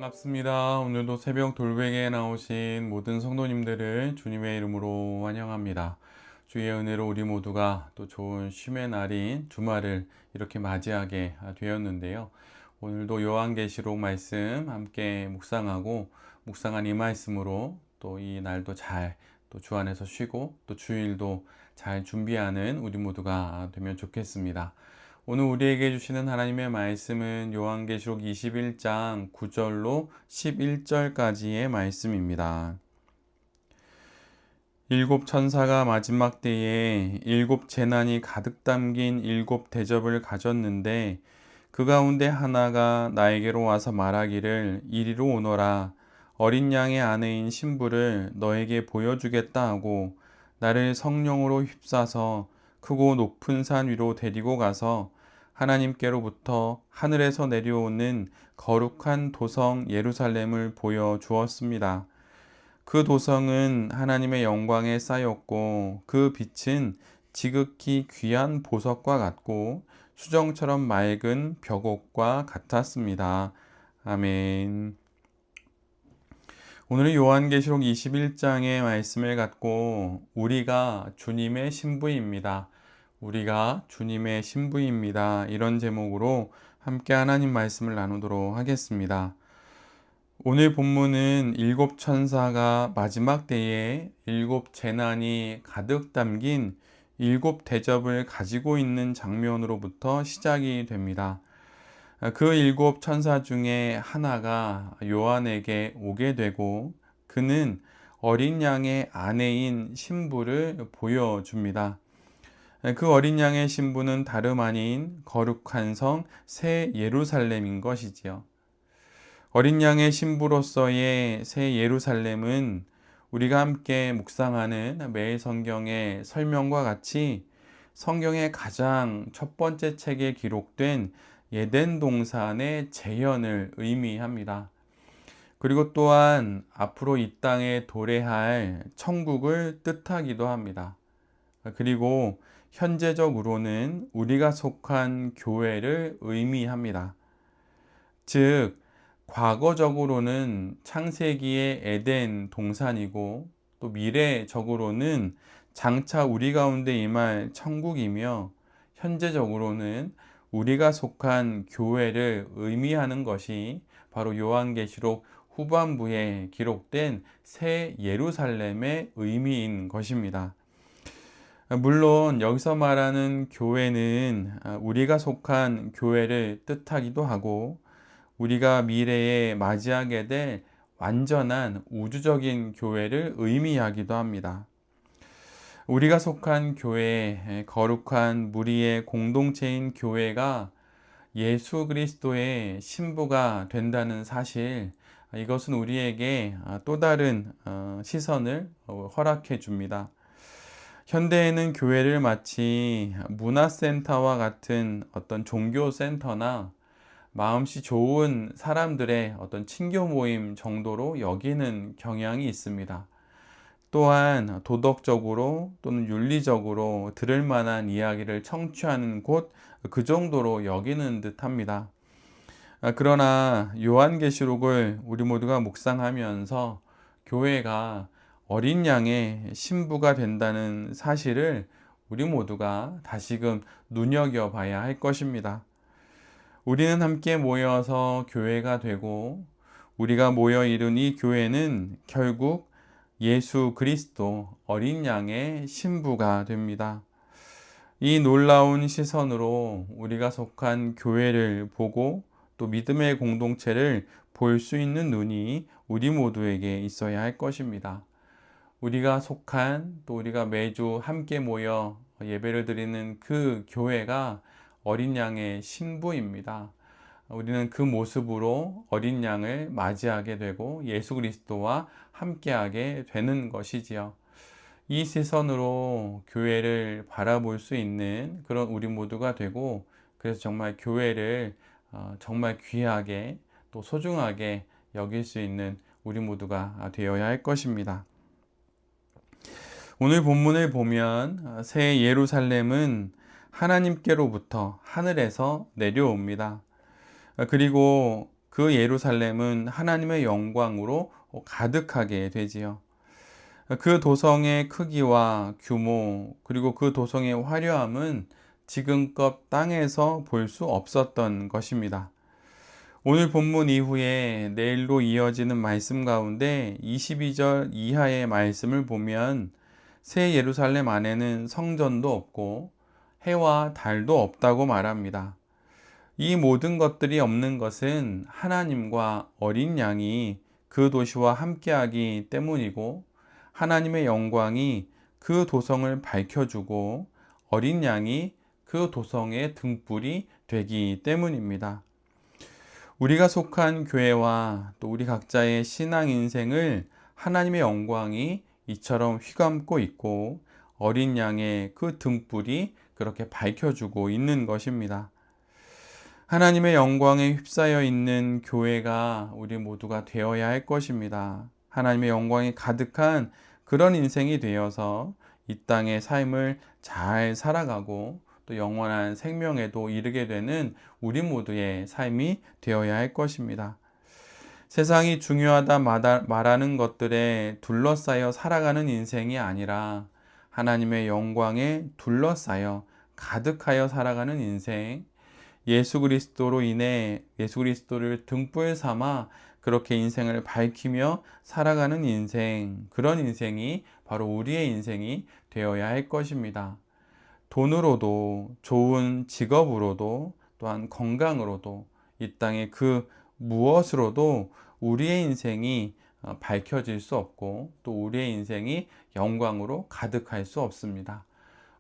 반갑습니다. 오늘도 새벽 돌베개에 나오신 모든 성도님들을 주님의 이름으로 환영합니다. 주의 은혜로 우리 모두가 또 좋은 쉼의 날인 주말을 이렇게 맞이하게 되었는데요. 오늘도 요한계시록 말씀 함께 묵상하고 묵상한 이 말씀으로 또 이 날도 잘 또 주 안에서 쉬고 또 주일도 잘 준비하는 우리 모두가 되면 좋겠습니다. 오늘 우리에게 주시는 하나님의 말씀은 요한계시록 21장 9절로 11절까지의 말씀입니다. 일곱 천사가 마지막 때에 일곱 재난이 가득 담긴 일곱 대접을 가졌는데 그 가운데 하나가 나에게로 와서 말하기를 이리로 오너라. 어린 양의 아내인 신부를 너에게 보여주겠다 하고 나를 성령으로 휩싸서 크고 높은 산 위로 데리고 가서 하나님께로부터 하늘에서 내려오는 거룩한 도성 예루살렘을 보여 주었습니다. 그 도성은 하나님의 영광에 쌓였고 그 빛은 지극히 귀한 보석과 같고 수정처럼 맑은 벽옥과 같았습니다. 아멘. 오늘은 요한계시록 21장의 말씀을 갖고 우리가 주님의 신부입니다. 우리가 주님의 신부입니다. 이런 제목으로 함께 하나님 말씀을 나누도록 하겠습니다. 오늘 본문은 일곱 천사가 마지막 때에 일곱 재난이 가득 담긴 일곱 대접을 가지고 있는 장면으로부터 시작이 됩니다. 그 일곱 천사 중에 하나가 요한에게 오게 되고 그는 어린 양의 아내인 신부를 보여줍니다. 그 어린 양의 신부는 다름 아닌 거룩한 성 새 예루살렘인 것이지요. 어린 양의 신부로서의 새 예루살렘은 우리가 함께 묵상하는 매일 성경의 설명과 같이 성경의 가장 첫 번째 책에 기록된 에덴 동산의 재현을 의미합니다. 그리고 또한 앞으로 이 땅에 도래할 천국을 뜻하기도 합니다. 그리고 현재적으로는 우리가 속한 교회를 의미합니다. 즉, 과거적으로는 창세기의 에덴 동산이고 또 미래적으로는 장차 우리 가운데 임할 천국이며 현재적으로는 우리가 속한 교회를 의미하는 것이 바로 요한계시록 후반부에 기록된 새 예루살렘의 의미인 것입니다. 물론 여기서 말하는 교회는 우리가 속한 교회를 뜻하기도 하고 우리가 미래에 맞이하게 될 완전한 우주적인 교회를 의미하기도 합니다. 우리가 속한 교회, 거룩한 무리의 공동체인 교회가 예수 그리스도의 신부가 된다는 사실, 이것은 우리에게 또 다른 시선을 허락해 줍니다. 현대에는 교회를 마치 문화센터와 같은 어떤 종교센터나 마음씨 좋은 사람들의 어떤 친교 모임 정도로 여기는 경향이 있습니다. 또한 도덕적으로 또는 윤리적으로 들을 만한 이야기를 청취하는 곳, 그 정도로 여기는 듯합니다. 그러나 요한계시록을 우리 모두가 묵상하면서 교회가 어린 양의 신부가 된다는 사실을 우리 모두가 다시금 눈여겨봐야 할 것입니다. 우리는 함께 모여서 교회가 되고 우리가 모여 이룬 이 교회는 결국 예수 그리스도 어린 양의 신부가 됩니다. 이 놀라운 시선으로 우리가 속한 교회를 보고 또 믿음의 공동체를 볼 수 있는 눈이 우리 모두에게 있어야 할 것입니다. 우리가 속한 또 우리가 매주 함께 모여 예배를 드리는 그 교회가 어린 양의 신부입니다. 우리는 그 모습으로 어린 양을 맞이하게 되고 예수 그리스도와 함께하게 되는 것이지요. 이 시선으로 교회를 바라볼 수 있는 그런 우리 모두가 되고 그래서 정말 교회를 정말 귀하게 또 소중하게 여길 수 있는 우리 모두가 되어야 할 것입니다. 오늘 본문을 보면 새 예루살렘은 하나님께로부터 하늘에서 내려옵니다. 그리고 그 예루살렘은 하나님의 영광으로 가득하게 되지요. 그 도성의 크기와 규모, 그리고 그 도성의 화려함은 지금껏 땅에서 볼 수 없었던 것입니다. 오늘 본문 이후에 내일로 이어지는 말씀 가운데 22절 이하의 말씀을 보면 새 예루살렘 안에는 성전도 없고 해와 달도 없다고 말합니다. 이 모든 것들이 없는 것은 하나님과 어린 양이 그 도시와 함께하기 때문이고, 하나님의 영광이 그 도성을 밝혀주고 어린 양이 그 도성의 등불이 되기 때문입니다. 우리가 속한 교회와 또 우리 각자의 신앙 인생을 하나님의 영광이 이처럼 휘감고 있고 어린 양의 그 등불이 그렇게 밝혀주고 있는 것입니다. 하나님의 영광에 휩싸여 있는 교회가 우리 모두가 되어야 할 것입니다. 하나님의 영광이 가득한 그런 인생이 되어서 이 땅의 삶을 잘 살아가고 또 영원한 생명에도 이르게 되는 우리 모두의 삶이 되어야 할 것입니다. 세상이 중요하다 말하는 것들에 둘러싸여 살아가는 인생이 아니라 하나님의 영광에 둘러싸여 가득하여 살아가는 인생, 예수 그리스도로 인해 예수 그리스도를 등불 삼아 그렇게 인생을 밝히며 살아가는 인생, 그런 인생이 바로 우리의 인생이 되어야 할 것입니다. 돈으로도, 좋은 직업으로도, 또한 건강으로도, 이 땅의 그 무엇으로도 우리의 인생이 밝혀질 수 없고 또 우리의 인생이 영광으로 가득할 수 없습니다.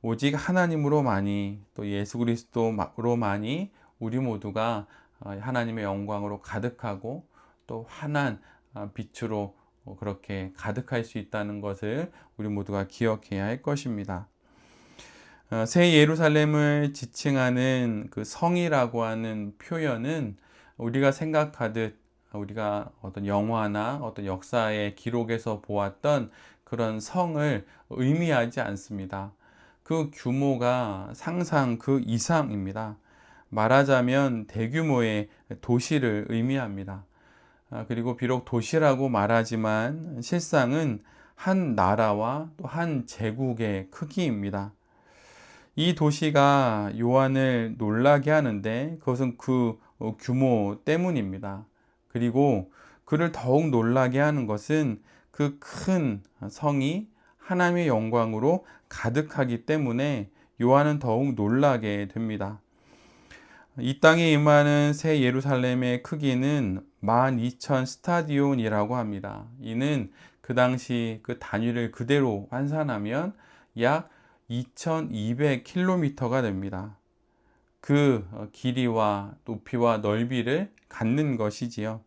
오직 하나님으로만이, 또 예수 그리스도로만이 우리 모두가 하나님의 영광으로 가득하고 또 환한 빛으로 그렇게 가득할 수 있다는 것을 우리 모두가 기억해야 할 것입니다. 새 예루살렘을 지칭하는 그 성이라고 하는 표현은 우리가 생각하듯 우리가 어떤 영화나 어떤 역사의 기록에서 보았던 그런 성을 의미하지 않습니다. 그 규모가 상상 그 이상입니다. 말하자면 대규모의 도시를 의미합니다. 그리고 비록 도시라고 말하지만 실상은 한 나라와 또 한 제국의 크기입니다. 이 도시가 요한을 놀라게 하는데 그것은 그 규모 때문입니다. 그리고 그를 더욱 놀라게 하는 것은 그 큰 성이 하나님의 영광으로 가득하기 때문에 요한은 더욱 놀라게 됩니다. 이 땅에 임하는 새 예루살렘의 크기는 12,000 스타디온이라고 합니다. 이는 그 당시 그 단위를 그대로 환산하면 약 2200km가 됩니다. 그 길이와 높이와 넓이를 갖는 것이지요.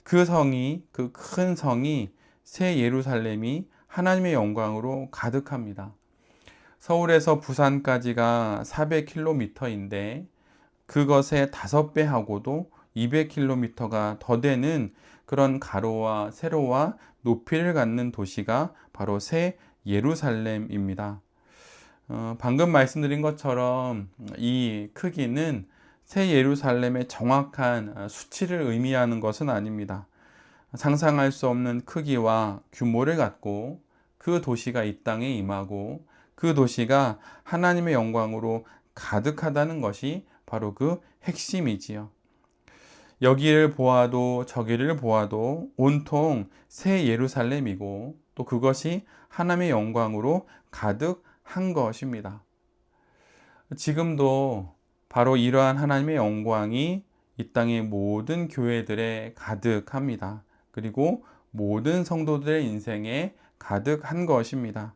그 성이, 그 큰 성이, 새 예루살렘이 하나님의 영광으로 가득합니다. 서울에서 부산까지가 400km인데 그것의 5배 하고도 200km가 더 되는 그런 가로와 세로와 높이를 갖는 도시가 바로 새 예루살렘입니다. 방금 말씀드린 것처럼 이 크기는 새 예루살렘의 정확한 수치를 의미하는 것은 아닙니다. 상상할 수 없는 크기와 규모를 갖고 그 도시가 이 땅에 임하고 그 도시가 하나님의 영광으로 가득하다는 것이 바로 그 핵심이지요. 여기를 보아도 저기를 보아도 온통 새 예루살렘이고 또 그것이 하나님의 영광으로 가득한 것입니다. 지금도 바로 이러한 하나님의 영광이 이 땅의 모든 교회들에 가득합니다. 그리고 모든 성도들의 인생에 가득한 것입니다.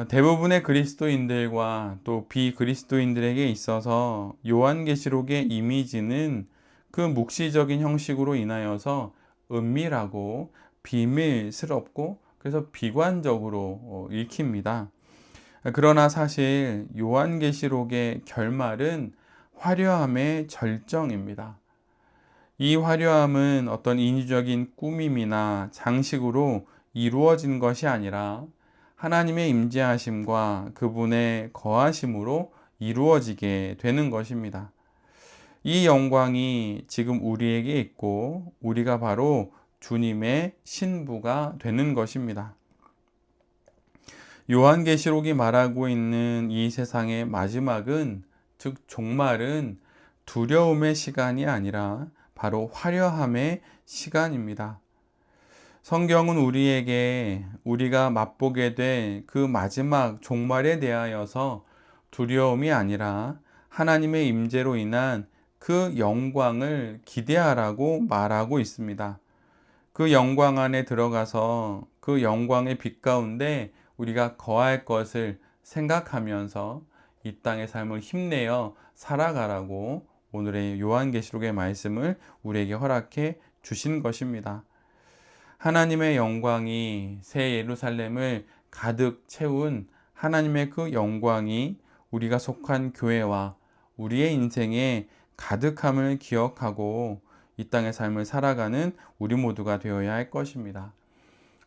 대부분의 그리스도인들과 또 비그리스도인들에게 있어서 요한계시록의 이미지는 그 묵시적인 형식으로 인하여서 은밀하고 비밀스럽고 그래서 비관적으로 읽힙니다. 그러나 사실 요한계시록의 결말은 화려함의 절정입니다. 이 화려함은 어떤 인위적인 꾸밈이나 장식으로 이루어진 것이 아니라 하나님의 임재하심과 그분의 거하심으로 이루어지게 되는 것입니다. 이 영광이 지금 우리에게 있고 우리가 바로 주님의 신부가 되는 것입니다. 요한계시록이 말하고 있는 이 세상의 마지막은, 즉 종말은 두려움의 시간이 아니라 바로 화려함의 시간입니다. 성경은 우리에게 우리가 맛보게 될 그 마지막 종말에 대하여서 두려움이 아니라 하나님의 임재로 인한 그 영광을 기대하라고 말하고 있습니다. 그 영광 안에 들어가서 그 영광의 빛 가운데 우리가 거할 것을 생각하면서 이 땅의 삶을 힘내어 살아가라고 오늘의 요한계시록의 말씀을 우리에게 허락해 주신 것입니다. 하나님의 영광이 새 예루살렘을 가득 채운 하나님의 그 영광이 우리가 속한 교회와 우리의 인생에 가득함을 기억하고 이 땅의 삶을 살아가는 우리 모두가 되어야 할 것입니다.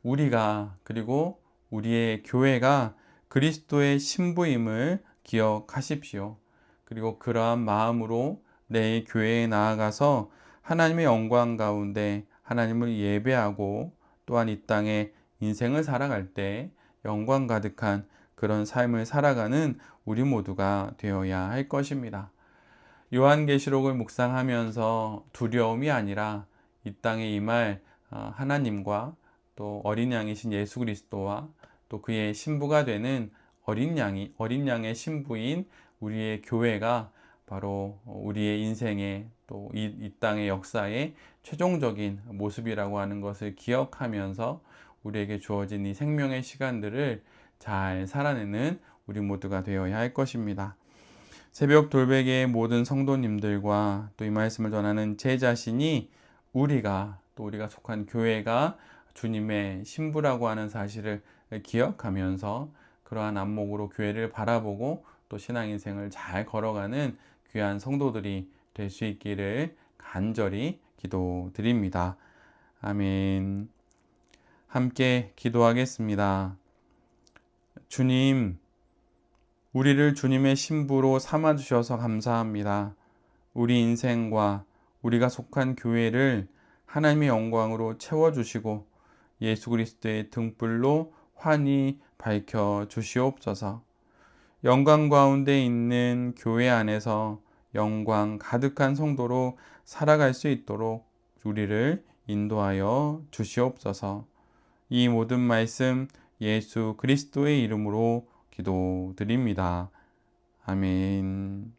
우리가, 그리고 우리의 교회가 그리스도의 신부임을 기억하십시오. 그리고 그러한 마음으로 내 교회에 나아가서 하나님의 영광 가운데 하나님을 예배하고 또한 이 땅에 인생을 살아갈 때 영광 가득한 그런 삶을 살아가는 우리 모두가 되어야 할 것입니다. 요한계시록을 묵상하면서 두려움이 아니라 이 땅에 임할 하나님과 또 어린 양이신 예수 그리스도와 또 그의 신부가 되는 어린 양의 신부인 우리의 교회가 바로 우리의 인생의 또 이 땅의 역사의 최종적인 모습이라고 하는 것을 기억하면서 우리에게 주어진 이 생명의 시간들을 잘 살아내는 우리 모두가 되어야 할 것입니다. 새벽 돌베개의 모든 성도님들과 또 이 말씀을 전하는 제 자신이 또 우리가 속한 교회가 주님의 신부라고 하는 사실을 기억하면서 그러한 안목으로 교회를 바라보고 또 신앙 인생을 잘 걸어가는 귀한 성도들이 될 수 있기를 간절히 기도드립니다. 아멘. 함께 기도하겠습니다. 주님, 우리를 주님의 신부로 삼아주셔서 감사합니다. 우리 인생과 우리가 속한 교회를 하나님의 영광으로 채워주시고 예수 그리스도의 등불로 환히 밝혀 주시옵소서. 영광 가운데 있는 교회 안에서 영광 가득한 성도로 살아갈 수 있도록 우리를 인도하여 주시옵소서. 이 모든 말씀 예수 그리스도의 이름으로 기도드립니다. 아멘.